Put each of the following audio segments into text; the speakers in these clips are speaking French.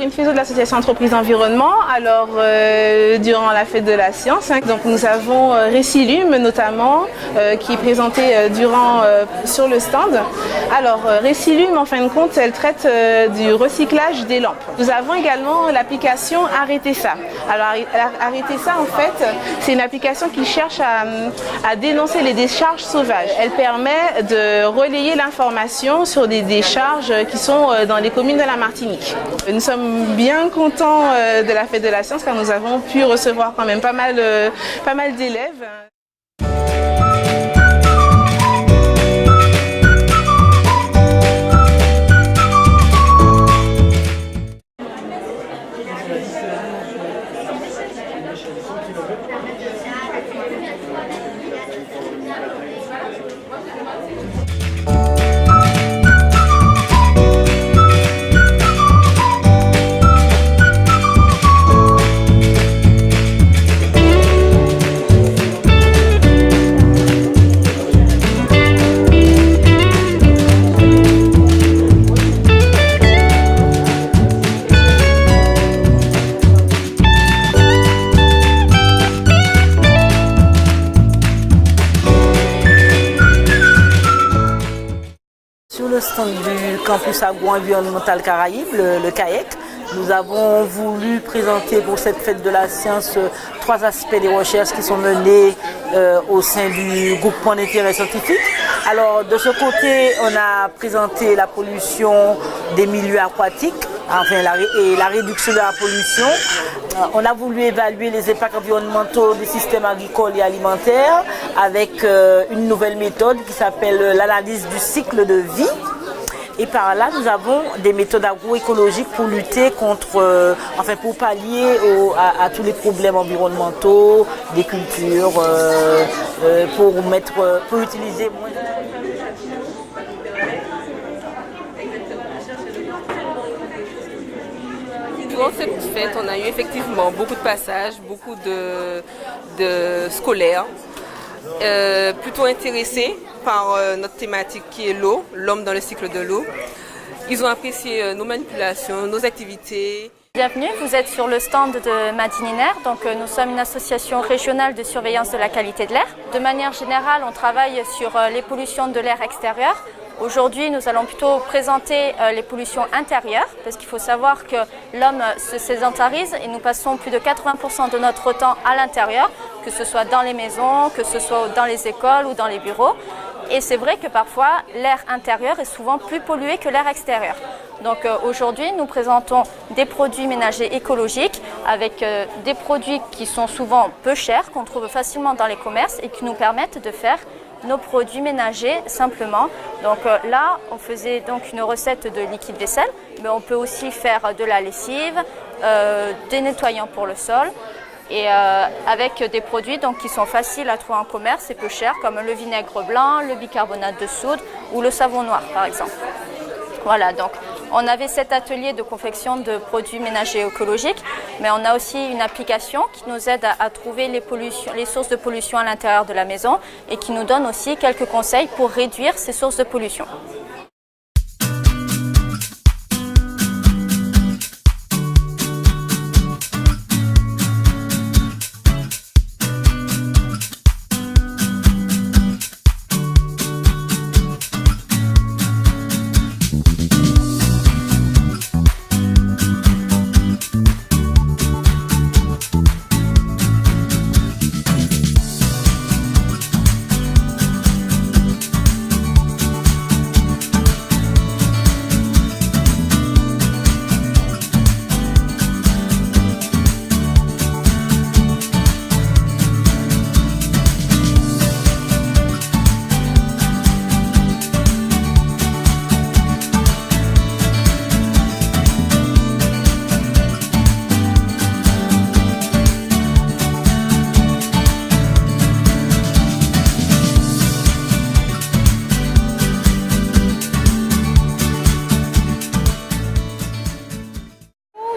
Karine Fizeau de l'association Entreprise Environnement. Alors, durant la fête de la science, donc nous avons Récilume notamment, qui est présenté sur le stand. Alors, Récilume, en fin de compte, elle traite du recyclage des lampes. Nous avons également l'application Arrêtez ça. Alors, Arrêtez ça, en fait, c'est une application qui cherche à dénoncer les décharges sauvages. Elle permet de relayer l'information sur des décharges qui sont dans les communes de la Martinique. Nous sommes bien contents de la fête de la science car nous avons pu recevoir quand même pas mal d'élèves. Sur le stand du campus agro-environnemental Caraïbes, le CAEC, nous avons voulu présenter pour cette fête de la science 3 aspects des recherches qui sont menées au sein du groupement d'intérêt scientifique. Alors de ce côté, on a présenté la pollution des milieux aquatiques, enfin la réduction de la pollution. On a voulu évaluer les impacts environnementaux des systèmes agricoles et alimentaires avec une nouvelle méthode qui s'appelle l'analyse du cycle de vie. Et par là, nous avons des méthodes agroécologiques pour lutter contre, pour pallier à tous les problèmes environnementaux, des cultures, pour utiliser moins. Durant cette fête, on a eu effectivement beaucoup de passages, beaucoup de scolaires, plutôt intéressés par notre thématique qui est l'eau, l'homme dans le cycle de l'eau. Ils ont apprécié nos manipulations, nos activités. Bienvenue, vous êtes sur le stand de Madininer. Donc, nous sommes une association régionale de surveillance de la qualité de l'air. De manière générale, on travaille sur les pollutions de l'air extérieur. Aujourd'hui, nous allons plutôt présenter les pollutions intérieures, parce qu'il faut savoir que l'homme se sédentarise et nous passons plus de 80% de notre temps à l'intérieur, que ce soit dans les maisons, que ce soit dans les écoles ou dans les bureaux. Et c'est vrai que parfois, l'air intérieur est souvent plus pollué que l'air extérieur. Donc aujourd'hui, nous présentons des produits ménagers écologiques avec des produits qui sont souvent peu chers, qu'on trouve facilement dans les commerces et qui nous permettent de faire nos produits ménagers simplement. Donc là, on faisait donc une recette de liquide vaisselle, mais on peut aussi faire de la lessive, des nettoyants pour le sol, et avec des produits donc, qui sont faciles à trouver en commerce et peu chers, comme le vinaigre blanc, le bicarbonate de soude ou le savon noir par exemple. Voilà, donc on avait cet atelier de confection de produits ménagers écologiques, mais on a aussi une application qui nous aide à trouver les sources de pollution à l'intérieur de la maison et qui nous donne aussi quelques conseils pour réduire ces sources de pollution.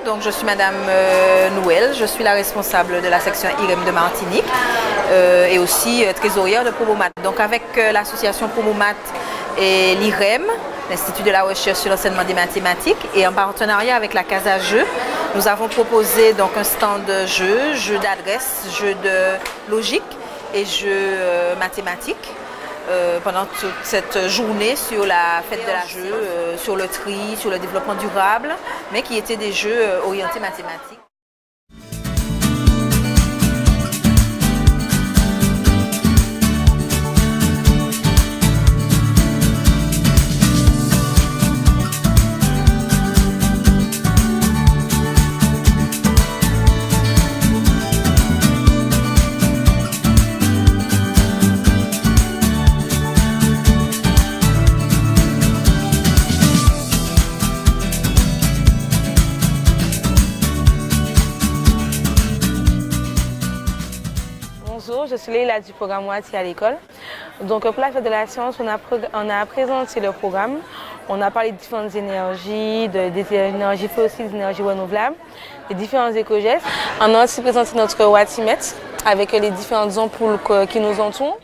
Donc, je suis Madame Nouel, je suis la responsable de la section IREM de Martinique et aussi trésorière de Promomat. Donc avec l'association Promomat et l'IREM, l'Institut de la recherche sur l'enseignement des mathématiques, et en partenariat avec la Casa Jeux, nous avons proposé donc un stand de jeux d'adresse, jeux de logique et jeux mathématiques pendant toute cette journée sur la fête de la jeu, sur le tri, sur le développement durable, mais qui étaient des jeux orientés mathématiques. Bonjour, je suis Leila du programme Moitié à l'école. Donc pour la fête de la science, on a présenté le programme. On a parlé de différentes énergies, des énergies fossiles, des énergies renouvelables, des différents éco-gestes. On a aussi présenté notre wattimètre avec les différentes ampoules qui nous entourent.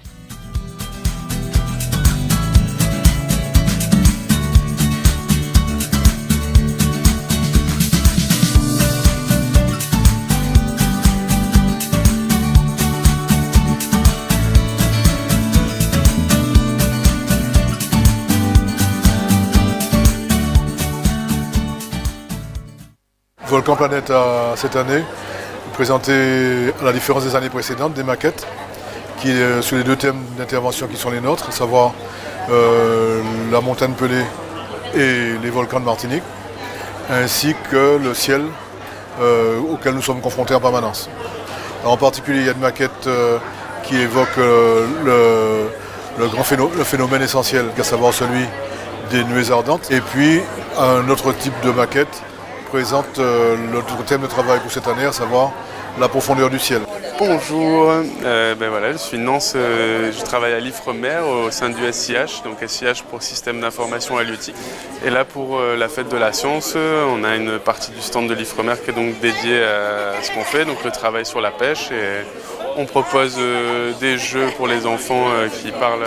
Volcan Planète a cette année présenté, à la différence des années précédentes, des maquettes qui, sur les deux thèmes d'intervention qui sont les nôtres, à savoir la montagne Pelée et les volcans de Martinique, ainsi que le ciel auquel nous sommes confrontés en permanence. Alors, en particulier, il y a une maquette qui évoque le phénomène essentiel, à savoir celui des nuées ardentes, et puis un autre type de maquette présente notre thème de travail pour cette année, à savoir la profondeur du ciel. Bonjour, je suis Nance, je travaille à l'IFREMER au sein du SIH, donc SIH pour Système d'information halieutique. Et là pour la fête de la science, on a une partie du stand de l'IFREMER qui est donc dédiée à ce qu'on fait, donc le travail sur la pêche. Et on propose des jeux pour les enfants qui parlent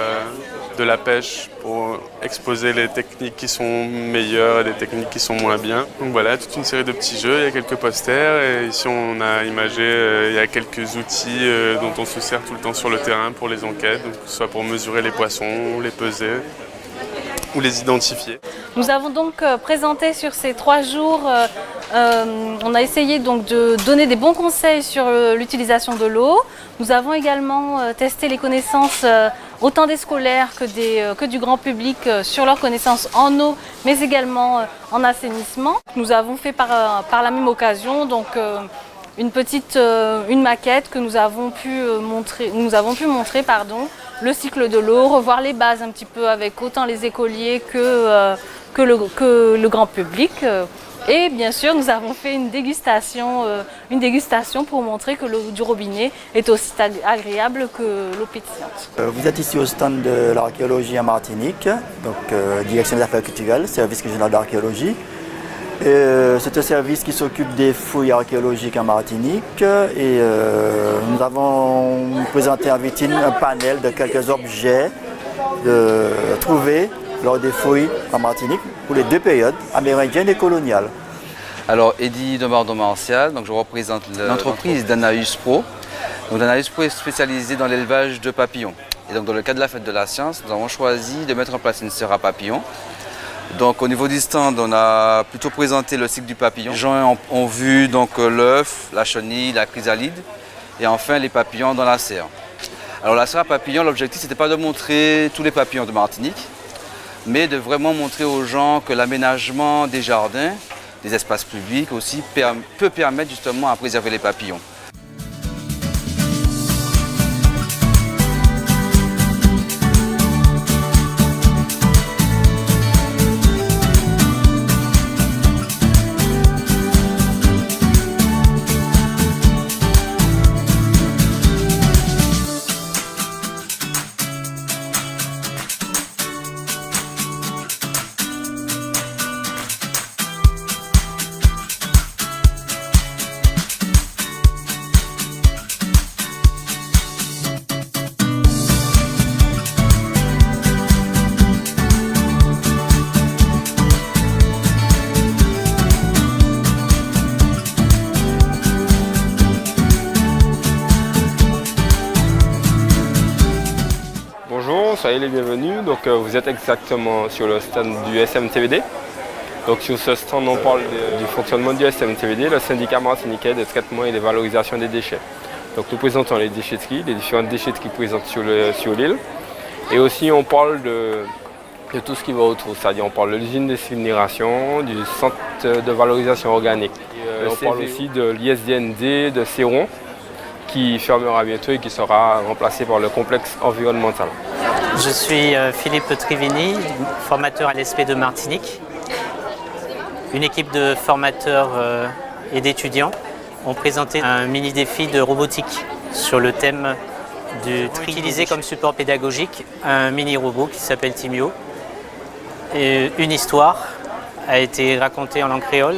de la pêche pour exposer les techniques qui sont meilleures et les techniques qui sont moins bien. Donc voilà, toute une série de petits jeux, il y a quelques posters et ici on a imagé, il y a quelques outils dont on se sert tout le temps sur le terrain pour les enquêtes, donc, soit pour mesurer les poissons, les peser ou les identifier. Nous avons donc présenté sur ces 3 jours, on a essayé donc de donner des bons conseils sur l'utilisation de l'eau. Nous avons également testé les connaissances autant des scolaires que du grand public sur leurs connaissances en eau, mais également en assainissement. Nous avons fait par la même occasion donc, une maquette que nous avons pu montrer, le cycle de l'eau, revoir les bases un petit peu avec autant les écoliers que le grand public. Et bien sûr, nous avons fait une dégustation pour montrer que l'eau du robinet est aussi agréable que l'eau pétillante. Vous êtes ici au stand de l'archéologie en Martinique, donc direction des affaires culturelles, service régional d'archéologie. C'est un service qui s'occupe des fouilles archéologiques en Martinique et nous avons présenté en vitrine un panel de quelques objets trouvés lors des fouilles en Martinique pour les 2 périodes, amérindienne et coloniale. Alors, Eddy Demardon-Martial, donc je représente l'entreprise Danaus Pro. Donc, Danaus Pro est spécialisée dans l'élevage de papillons. Et donc, dans le cadre de la fête de la science, nous avons choisi de mettre en place une serre à papillons. Donc, au niveau du stand, on a plutôt présenté le cycle du papillon. Les gens ont vu donc l'œuf, la chenille, la chrysalide et enfin les papillons dans la serre. Alors, la serre à papillons, l'objectif, c'était pas de montrer tous les papillons de Martinique, mais de vraiment montrer aux gens que l'aménagement des jardins, des espaces publics aussi, peut permettre justement à préserver les papillons. soyez les bienvenus. Donc, vous êtes exactement sur le stand du SMTVD. Donc, sur ce stand, on parle du fonctionnement du SMTVD, le syndicat martiniquais de traitement et de valorisation des déchets. Donc, nous présentons les déchetteries, les différentes déchetteries présentes sur l'île. Et aussi, on parle de tout ce qui va autour, c'est-à-dire on parle de l'usine d'incinération, du centre de valorisation organique. On parle aussi de l'ISDND de Céron, qui fermera bientôt et qui sera remplacé par le complexe environnemental. Je suis Philippe Trivini, formateur à l'ESP de Martinique. Une équipe de formateurs et d'étudiants ont présenté un mini-défi de robotique sur le thème du tri. Utilisé comme support pédagogique un mini-robot qui s'appelle Timio. Et une histoire a été racontée en langue créole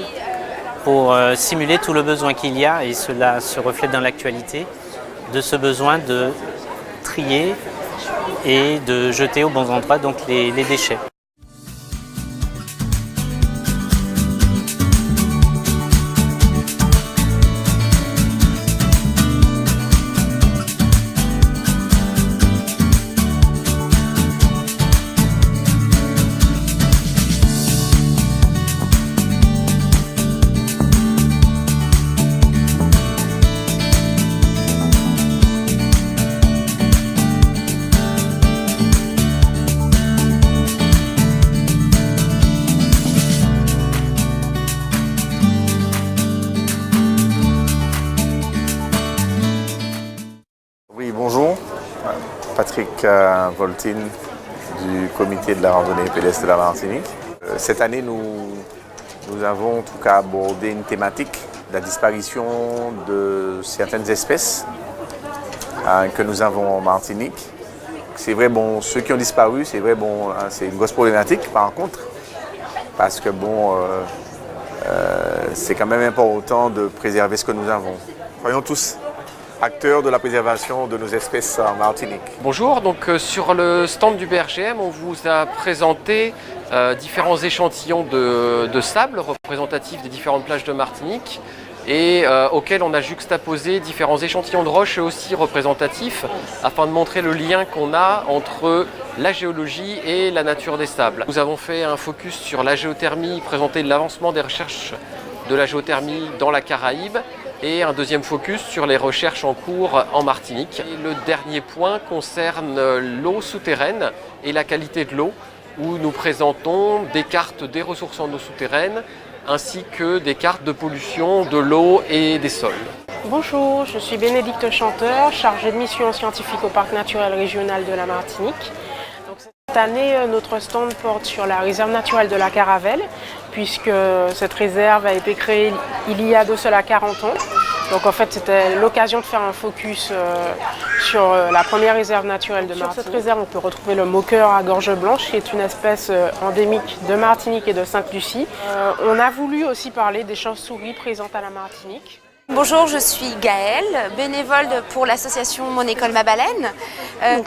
pour simuler tout le besoin qu'il y a, et cela se reflète dans l'actualité, de ce besoin de trier et de jeter aux bons endroits donc les déchets. Bonjour, Patrick Voltine du comité de la randonnée pédestre de la Martinique. Cette année, nous avons en tout cas abordé une thématique, la disparition de certaines espèces que nous avons en Martinique. C'est vrai, bon, ceux qui ont disparu, c'est vrai, bon, c'est une grosse problématique par contre, parce que bon, c'est quand même important de préserver ce que nous avons. Soyons tous acteurs de la préservation de nos espèces en Martinique. Bonjour, donc sur le stand du BRGM, on vous a présenté différents échantillons de sable représentatifs des différentes plages de Martinique et auxquels on a juxtaposé différents échantillons de roches aussi représentatifs afin de montrer le lien qu'on a entre la géologie et la nature des sables. Nous avons fait un focus sur la géothermie, présenté l'avancement des recherches de la géothermie dans la Caraïbe, et un deuxième focus sur les recherches en cours en Martinique. Et le dernier point concerne l'eau souterraine et la qualité de l'eau, où nous présentons des cartes des ressources en eau souterraine, ainsi que des cartes de pollution de l'eau et des sols. Bonjour, je suis Bénédicte Chanteur, chargée de mission scientifique au Parc naturel régional de la Martinique. Donc, cette année, notre stand porte sur la réserve naturelle de la Caravelle, puisque cette réserve a été créée il y a de cela 40 ans. Donc en fait, c'était l'occasion de faire un focus sur la première réserve naturelle de Martinique. Sur cette réserve, on peut retrouver le moqueur à gorge blanche, qui est une espèce endémique de Martinique et de Sainte-Lucie. On a voulu aussi parler des chauves-souris présentes à la Martinique. Bonjour, je suis Gaëlle, bénévole pour l'association Mon École Ma Baleine.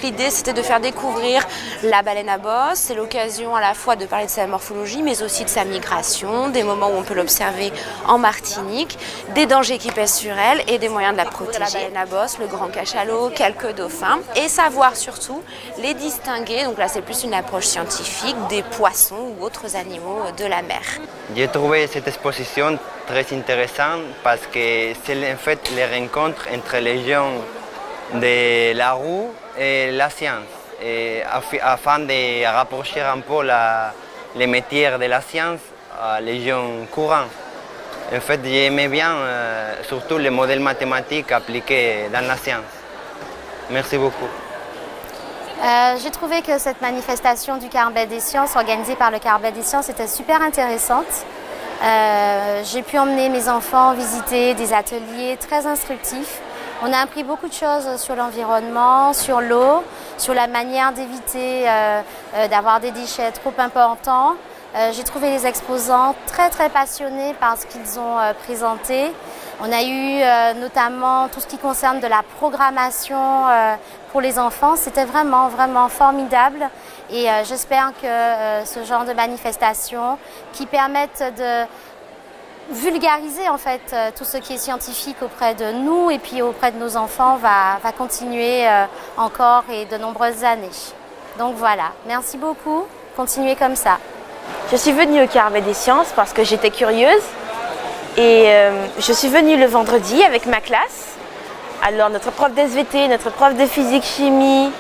L'idée, c'était de faire découvrir la baleine à bosse. C'est l'occasion à la fois de parler de sa morphologie, mais aussi de sa migration, des moments où on peut l'observer en Martinique, des dangers qui pèsent sur elle et des moyens de la protéger. La baleine à bosse, le grand cachalot, quelques dauphins, et savoir surtout les distinguer. Donc là, c'est plus une approche scientifique des poissons ou autres animaux de la mer. J'ai trouvé cette exposition très intéressante parce que c'est en fait les rencontres entre les gens de la rue et la science, et afin de rapprocher un peu les métiers de la science à les gens courants. En fait, j'aimais bien surtout les modèles mathématiques appliqués dans la science. Merci beaucoup. J'ai trouvé que cette manifestation du Carbet des Sciences, organisée par le Carbet des Sciences, était super intéressante. J'ai pu emmener mes enfants visiter des ateliers très instructifs. On a appris beaucoup de choses sur l'environnement, sur l'eau, sur la manière d'éviter d'avoir des déchets trop importants. J'ai trouvé les exposants très passionnés par ce qu'ils ont présenté. On a eu notamment tout ce qui concerne de la programmation pour les enfants. C'était vraiment formidable. Et j'espère que ce genre de manifestations qui permettent de vulgariser en fait tout ce qui est scientifique auprès de nous et puis auprès de nos enfants va continuer encore et de nombreuses années. Donc voilà, merci beaucoup, continuez comme ça. Je suis venue au Carbet des Sciences parce que j'étais curieuse et je suis venue le vendredi avec ma classe. Alors notre prof d'SVT, notre prof de physique-chimie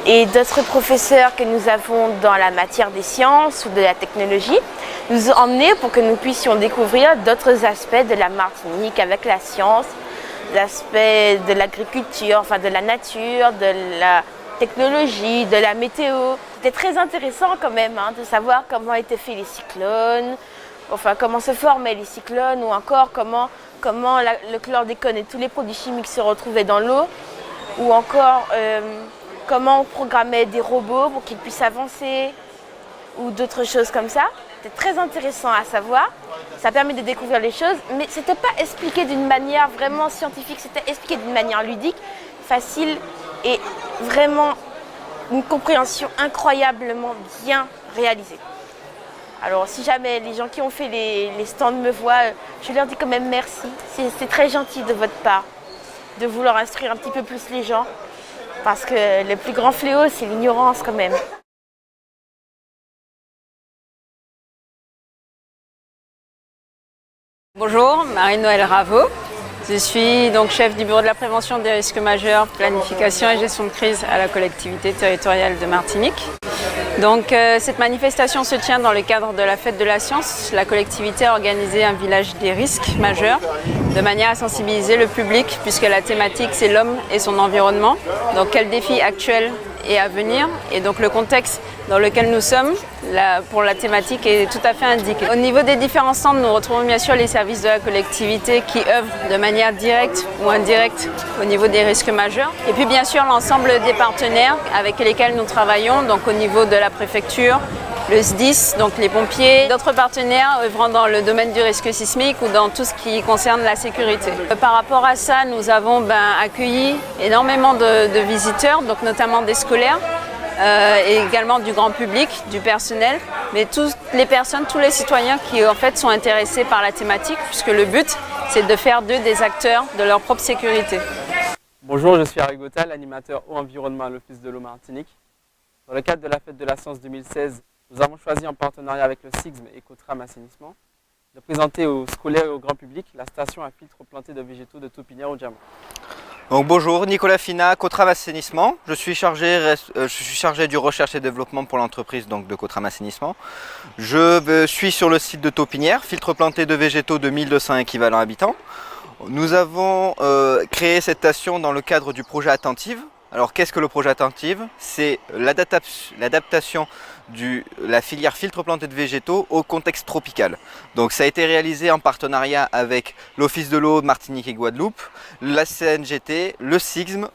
et d'autres professeurs que nous avons dans la matière des sciences ou de la technologie nous ont emmenés pour que nous puissions découvrir d'autres aspects de la Martinique avec la science, l'aspect de l'agriculture, enfin de la nature, de la technologie, de la météo. C'était très intéressant quand même de savoir comment étaient faits les cyclones, enfin comment se formaient les cyclones ou encore comment le chlordécone et tous les produits chimiques se retrouvaient dans l'eau ou encore comment on programmait des robots pour qu'ils puissent avancer ou d'autres choses comme ça. C'était très intéressant à savoir. Ça permet de découvrir les choses, mais ce n'était pas expliqué d'une manière vraiment scientifique, c'était expliqué d'une manière ludique, facile et vraiment une compréhension incroyablement bien réalisée. Alors si jamais les gens qui ont fait les stands me voient, je leur dis quand même merci. C'est très gentil de votre part de vouloir instruire un petit peu plus les gens parce que le plus grand fléau, c'est l'ignorance quand même. Bonjour, Marie-Noëlle Raveau. Je suis donc chef du bureau de la prévention des risques majeurs, planification et gestion de crise à la collectivité territoriale de Martinique. Donc cette manifestation se tient dans le cadre de la fête de la science. La collectivité a organisé un village des risques majeurs de manière à sensibiliser le public puisque la thématique c'est l'homme et son environnement. Donc quels défis actuels et à venir et donc le contexte dans lequel nous sommes pour la thématique est tout à fait indiqué. Au niveau des différents stands, nous retrouvons bien sûr les services de la collectivité qui œuvrent de manière directe ou indirecte au niveau des risques majeurs. Et puis bien sûr l'ensemble des partenaires avec lesquels nous travaillons, donc au niveau de la préfecture, le SDIS, donc les pompiers, d'autres partenaires œuvrant dans le domaine du risque sismique ou dans tout ce qui concerne la sécurité. Par rapport à ça, nous avons accueilli énormément de visiteurs, donc notamment des scolaires, et également du grand public, du personnel, mais toutes les personnes, tous les citoyens qui en fait sont intéressés par la thématique, puisque le but c'est de faire d'eux des acteurs de leur propre sécurité. Bonjour, je suis Harry Gottal, animateur eau environnement à l'Office de l'eau Martinique. Dans le cadre de la fête de la science 2016, nous avons choisi en partenariat avec le SIGM et Cotram Assainissement de présenter aux scolaires et au grand public la station à filtre planté de végétaux de Taupinière au Diamant. Donc bonjour, Nicolas Fina, Cotram Assainissement. Je suis chargé du recherche et développement pour l'entreprise de Cotram Assainissement. Je suis sur le site de Taupinière, filtre planté de végétaux de 1200 équivalents habitants. Nous avons créé cette station dans le cadre du projet Attentive. Alors qu'est-ce que le projet Attentive? C'est l'adaptation de la filière filtre planté de végétaux au contexte tropical. Donc ça a été réalisé en partenariat avec l'Office de l'eau Martinique et Guadeloupe, la CNGT, le SIGM,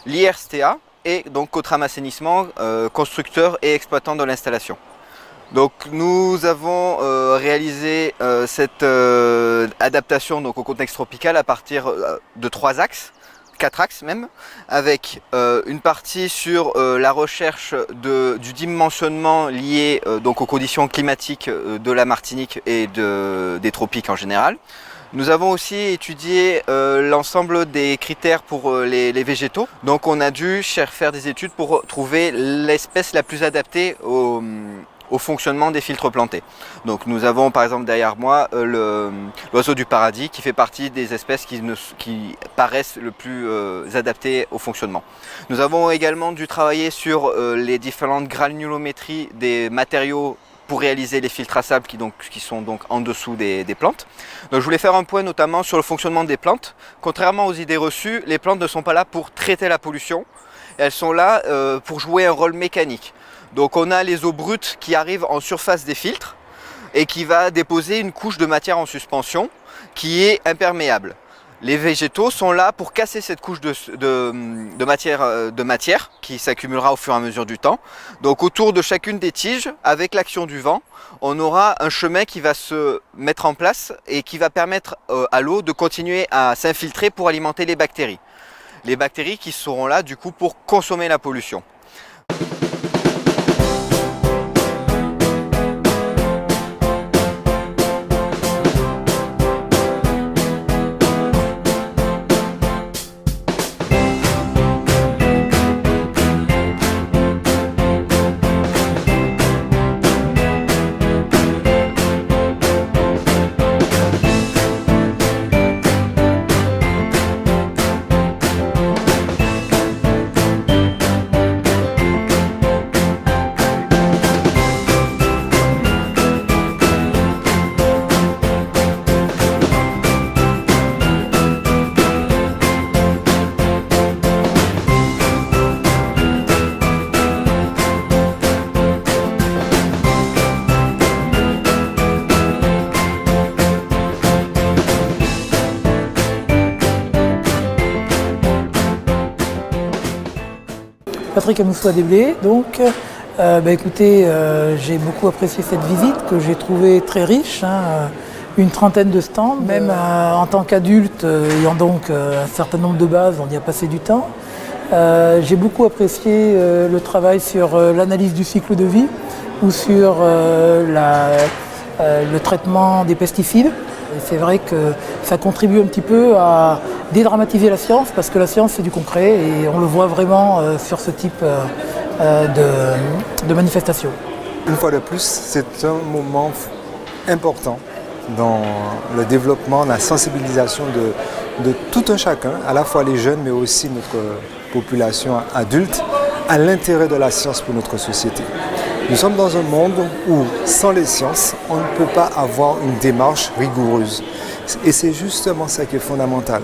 l'IRSTA et donc Cotram Assainissement, constructeur et exploitant de l'installation. Donc nous avons réalisé cette adaptation au contexte tropical à partir de 3 axes. 4 axes même, avec une partie sur la recherche du dimensionnement lié donc aux conditions climatiques de la Martinique et des tropiques en général. Nous avons aussi étudié l'ensemble des critères pour les végétaux. Donc on a dû faire des études pour trouver l'espèce la plus adaptée au fonctionnement des filtres plantés. Donc nous avons par exemple derrière moi l'oiseau du paradis qui fait partie des espèces qui paraissent le plus adaptées au fonctionnement. Nous avons également dû travailler sur les différentes granulométries des matériaux pour réaliser les filtres à sable qui sont donc en dessous des plantes. Donc je voulais faire un point notamment sur le fonctionnement des plantes. Contrairement aux idées reçues, les plantes ne sont pas là pour traiter la pollution, elles sont là pour jouer un rôle mécanique. Donc on a les eaux brutes qui arrivent en surface des filtres et qui va déposer une couche de matière en suspension qui est imperméable. Les végétaux sont là pour casser cette couche de matière qui s'accumulera au fur et à mesure du temps. Donc autour de chacune des tiges, avec l'action du vent, on aura un chemin qui va se mettre en place et qui va permettre à l'eau de continuer à s'infiltrer pour alimenter les bactéries. Les bactéries qui seront là du coup pour consommer la pollution. Patrick Amoussou-Adéblé. Donc, écoutez, j'ai beaucoup apprécié cette visite que j'ai trouvée très riche. Une trentaine de stands, même en tant qu'adulte, ayant donc un certain nombre de bases, on y a passé du temps. J'ai beaucoup apprécié le travail sur l'analyse du cycle de vie ou sur le traitement des pesticides. Et c'est vrai que ça contribue un petit peu à dédramatiser la science parce que la science c'est du concret et on le voit vraiment sur ce type de manifestation. Une fois de plus, c'est un moment important dans le développement, la sensibilisation de tout un chacun, à la fois les jeunes mais aussi notre population adulte, à l'intérêt de la science pour notre société. Nous sommes dans un monde où, sans les sciences, on ne peut pas avoir une démarche rigoureuse. Et c'est justement ça qui est fondamental.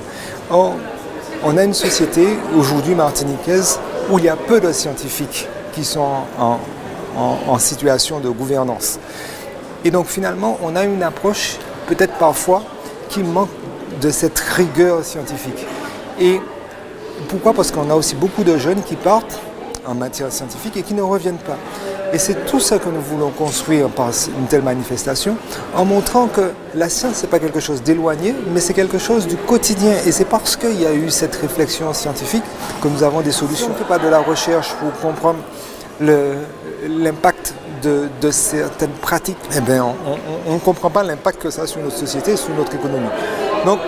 Or, on a une société, aujourd'hui martiniquaise, où il y a peu de scientifiques qui sont en situation de gouvernance. Et donc finalement, on a une approche, peut-être parfois, qui manque de cette rigueur scientifique. Et pourquoi? Parce qu'on a aussi beaucoup de jeunes qui partent en matière scientifique et qui ne reviennent pas. Et c'est tout ça que nous voulons construire par une telle manifestation, en montrant que la science, ce n'est pas quelque chose d'éloigné, mais c'est quelque chose du quotidien. Et c'est parce qu'il y a eu cette réflexion scientifique que nous avons des solutions. On ne fait pas de la recherche pour comprendre l'impact de certaines pratiques. Eh bien, on ne comprend pas l'impact que ça a sur notre société et sur notre économie. Donc,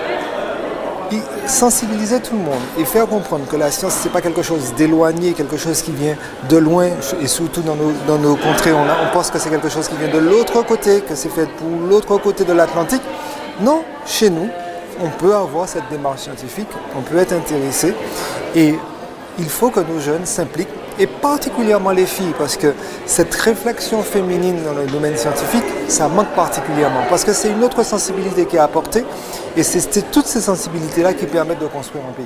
sensibiliser tout le monde et faire comprendre que la science, ce n'est pas quelque chose d'éloigné, quelque chose qui vient de loin, et surtout dans nos contrées, on pense que c'est quelque chose qui vient de l'autre côté, que c'est fait pour l'autre côté de l'Atlantique. Non, chez nous, on peut avoir cette démarche scientifique, on peut être intéressé, et il faut que nos jeunes s'impliquent, et particulièrement les filles, parce que cette réflexion féminine dans le domaine scientifique, ça manque particulièrement, parce que c'est une autre sensibilité qui est apportée, et c'est toutes ces sensibilités-là qui permettent de construire un pays.